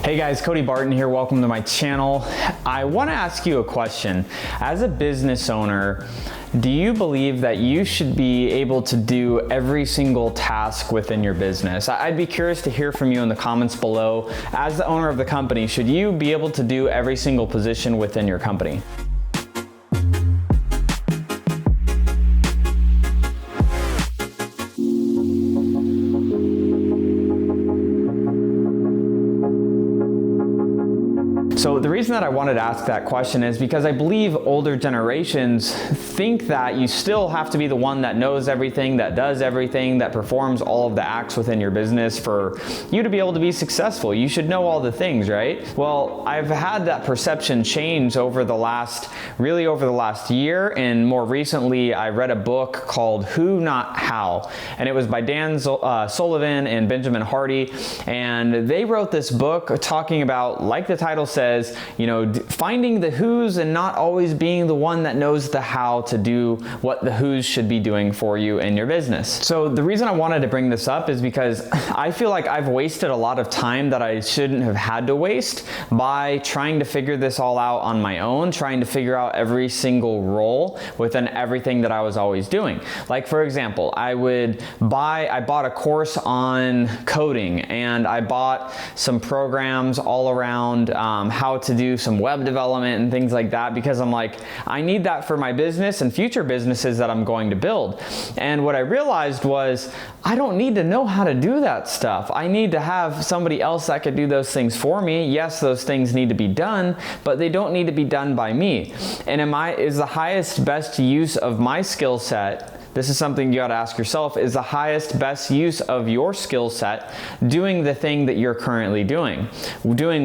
Hey guys, Cody Barton here. Welcome to my channel. I want to ask you a question. As a business owner, do you believe that you should be able to do every single task within your business? I'd be curious to hear from you in the comments below. As the owner of the company, should you be able to do every single position within your company? So the reason that I wanted to ask that question is because I believe older generations think that you still have to be the one that knows everything, that does everything, that performs all of the acts within your business for you to be able to be successful. You should know all the things, right? Well, I've had that perception change over the last year, and more recently I read a book called Who Not How, and it was by Dan Sullivan and Benjamin Hardy, and they wrote this book talking about, like the title says, finding the who's and not always being the one that knows the how to do what the who's should be doing for you in your business. So the reason I wanted to bring this up is because I feel like I've wasted a lot of time that I shouldn't have had to waste by trying to figure this all out on my own, trying to figure out every single role within everything that I was always doing. Like for example, I bought a course on coding, and I bought some programs all around how to do some web development and things like that, because I'm like, I need that for my business and future businesses that I'm going to build. And what I realized was I don't need to know how to do that stuff. I need to have somebody else that could do those things for me. Yes, those things need to be done, but they don't need to be done by me. And is the highest, best use of my skill set, this is something you got to ask yourself, is the highest, best use of your skill set doing the thing that you're currently doing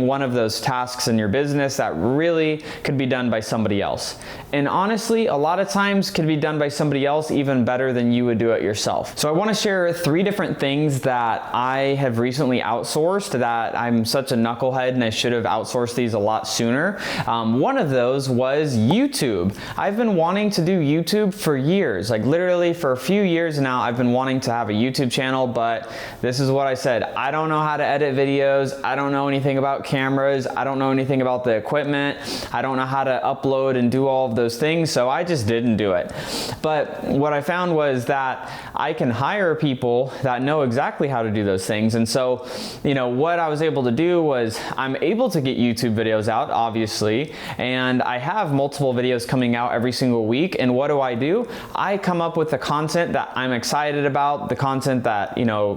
one of those tasks in your business that really could be done by somebody else. And honestly, a lot of times could be done by somebody else even better than you would do it yourself. So I want to share 3 different things that I have recently outsourced that I'm such a knucklehead and I should have outsourced these a lot sooner. One of those was YouTube. I've been wanting to do YouTube for years, like literally for a few years now. I've been wanting to have a YouTube channel, but this is what I said. I don't know how to edit videos. I don't know anything about cameras. I don't know anything about the equipment. I don't know how to upload and do all of those things, so I just didn't do it. But what I found was that I can hire people that know exactly how to do those things. And so, what I was able to do was I'm able to get YouTube videos out, obviously, and I have multiple videos coming out every single week. And what do? I come up with the content that I'm excited about, the content that,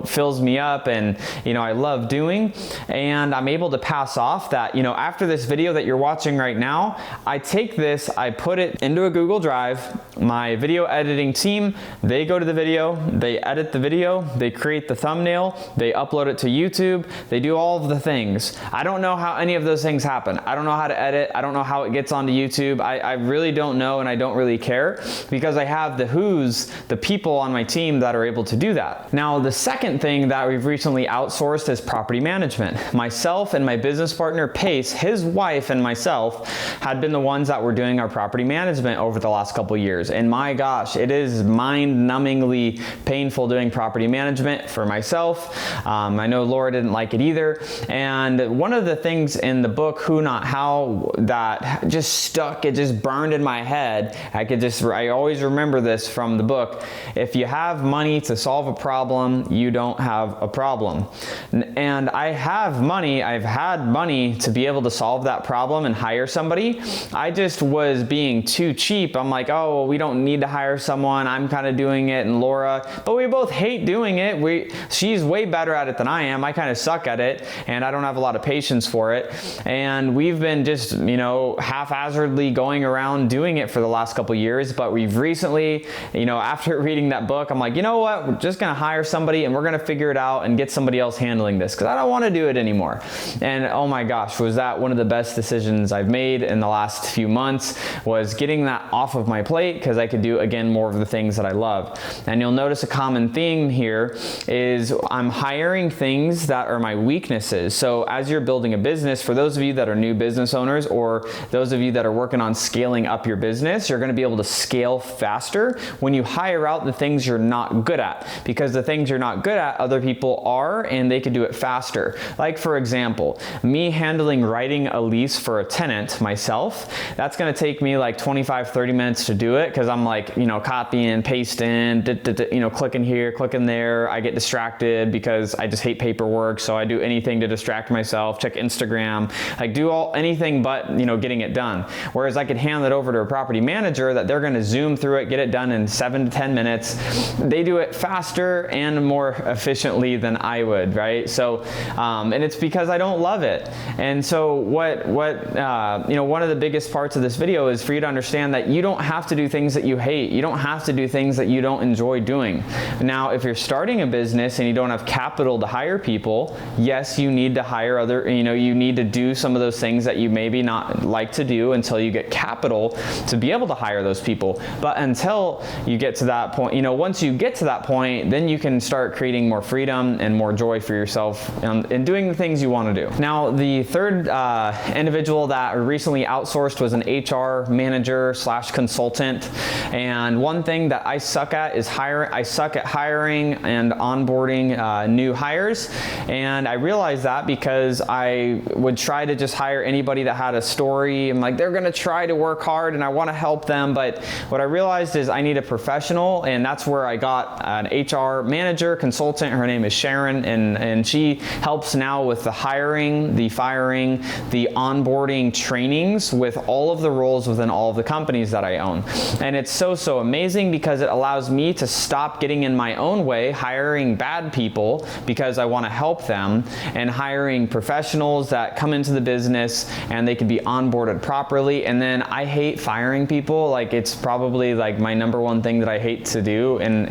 fills me up and, I love doing. And I'm able to pass off that, after this video that you're watching right now, I take this, I put it into a Google Drive. My video editing team, they go to the video, they edit the video, they create the thumbnail, they upload it to YouTube, they do all of the things. I don't know how any of those things happen. I don't know how to edit. I don't know how it gets onto YouTube. I really don't know, and I don't really care, because I have the people on my team that are able to do that. Now, the second thing that we've recently outsourced is property management. Myself and my business partner, Pace, his wife and myself had been the ones that were doing our property management over the last couple years. And my gosh, it is mind-numbingly painful doing property management for myself. I know Laura didn't like it either. And one of the things in the book, Who Not How, that just stuck, it just burned in my head. I always remember this from the book. If you have money to solve a problem, you don't have a problem. And I've had money to be able to solve that problem and hire somebody. I just was being too cheap. I'm like, oh, well, we don't need to hire someone. I'm kind of doing it, and Laura, but we both hate doing it. She's way better at it than I am. I kind of suck at it, and I don't have a lot of patience for it. And we've been just, haphazardly going around doing it for the last couple years. But we've recently, after reading that book, I'm like, you know what? We're just going to hire somebody and we're going to figure it out and get somebody else handling this, because I don't want to do it anymore. And oh my gosh, was that one of the best decisions I've made in the last few months, was getting that off of my plate, because I could do, again, more of the things that I love. And you'll notice a common theme here is I'm hiring things that are my weaknesses. So as you're building a business, for those of you that are new business owners, or those of you that are working on scaling up your business, you're going to be able to scale faster when you you hire out the things you're not good at, because the things you're not good at, other people are, and they can do it faster. Like for example, me handling writing a lease for a tenant myself, that's gonna take me like 25-30 minutes to do it, because I'm like, copying, pasting, clicking here, clicking there. I get distracted because I just hate paperwork, so I do anything to distract myself, check Instagram, like do anything but getting it done. Whereas I could hand it over to a property manager that they're going to zoom through it, get it done in 7 to 10 minutes. They do it faster and more efficiently than I would, right? So, and it's because I don't love it. And so one of the biggest parts of this video is for you to understand that you don't have to do things that you hate. You don't have to do things that you don't enjoy doing. Now, if you're starting a business and you don't have capital to hire people, yes, you need to hire you need to do some of those things that you maybe not like to do until you get capital to be able to hire those people. But until you get to that point, once you get to that point, then you can start creating more freedom and more joy for yourself in doing the things you want to do. Now, the third individual that recently outsourced was an HR manager / consultant. And one thing that I suck at is I suck at hiring and onboarding new hires. And I realized that because I would try to just hire anybody that had a story. I'm like, they're gonna try to work hard and I wanna help them. But what I realized is I need a professional, and that's where I got an HR manager, consultant. Her name is Sharon, and she helps now with the hiring, the firing, the onboarding trainings with all of the roles within all of the companies that I own. And it's so amazing because it allows me to stop getting in my own way, hiring bad people because I wanna help them, and hiring professionals that come into the business and they can be onboarded properly. And then I hate firing people. Like, it's probably like my #1 thing that I hate to do in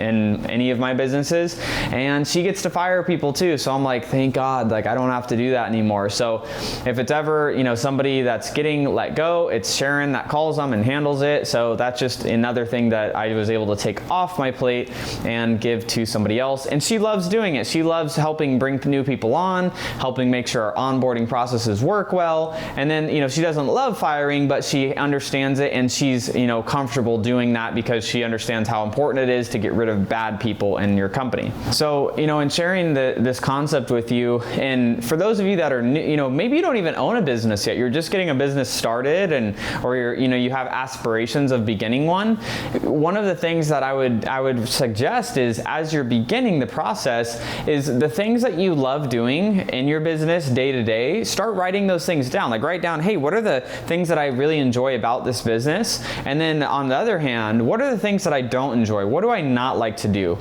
any of my businesses. And she gets to fire people too. So I'm like, thank God, like I don't have to do that anymore. So if it's ever, somebody that's getting let go, it's Sharon that calls them and handles it. So that's just another thing that I was able to take off my plate and give to somebody else. And she loves doing it. She loves helping bring new people on, helping make sure our onboarding processes work well. And then, she doesn't love firing, but she understands it, and she's, comfortable doing that because she understands how important it is to get rid of bad people in your company. So, in sharing this concept with you, and for those of you that are new, maybe you don't even own a business yet, you're just getting a business started, or you have aspirations of beginning one. One of the things that I would suggest is, as you're beginning the process, is the things that you love doing in your business day to day, start writing those things down. Like, write down, hey, what are the things that I really enjoy about this business? And then on the other hand, what are the things that I don't enjoy? What do I not like to do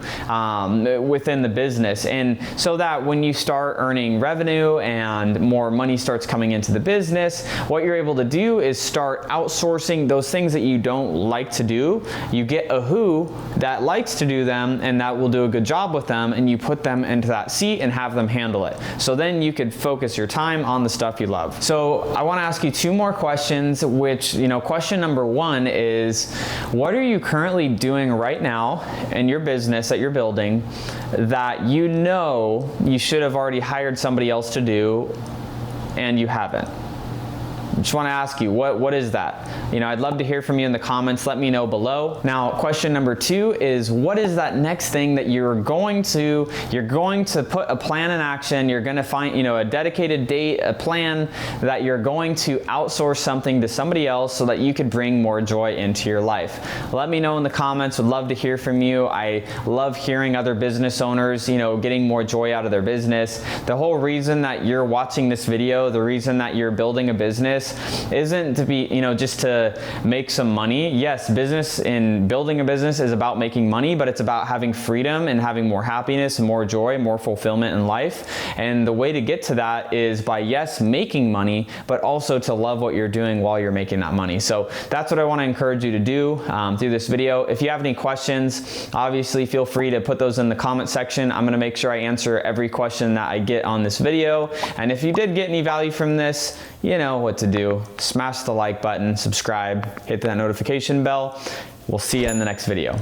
within the business? And so that when you start earning revenue and more money starts coming into the business, what you're able to do is start outsourcing those things that you don't like to do. You get a who that likes to do them and that will do a good job with them, and you put them into that seat and have them handle it. So then you could focus your time on the stuff you love. So I want to ask you 2 more questions, which, question number 1 is, what are you currently doing right now in your business that you're building that you should have already hired somebody else to do and you haven't? Just want to ask you, what is that? I'd love to hear from you in the comments. Let me know below. Now, question number 2 is, what is that next thing that you're going to put a plan in action? You're going to find, a dedicated date, a plan that you're going to outsource something to somebody else so that you could bring more joy into your life. Let me know in the comments. Would love to hear from you. I love hearing other business owners, getting more joy out of their business. The whole reason that you're watching this video, the reason that you're building a business isn't to be, just to make some money. Yes, business and building a business is about making money, but it's about having freedom and having more happiness and more joy, more fulfillment in life. And the way to get to that is by, yes, making money, but also to love what you're doing while you're making that money. So that's what I want to encourage you to do through this video. If you have any questions, obviously feel free to put those in the comment section. I'm going to make sure I answer every question that I get on this video. And if you did get any value from this, you know what to do. Smash the like button, subscribe, hit that notification bell. We'll see you in the next video.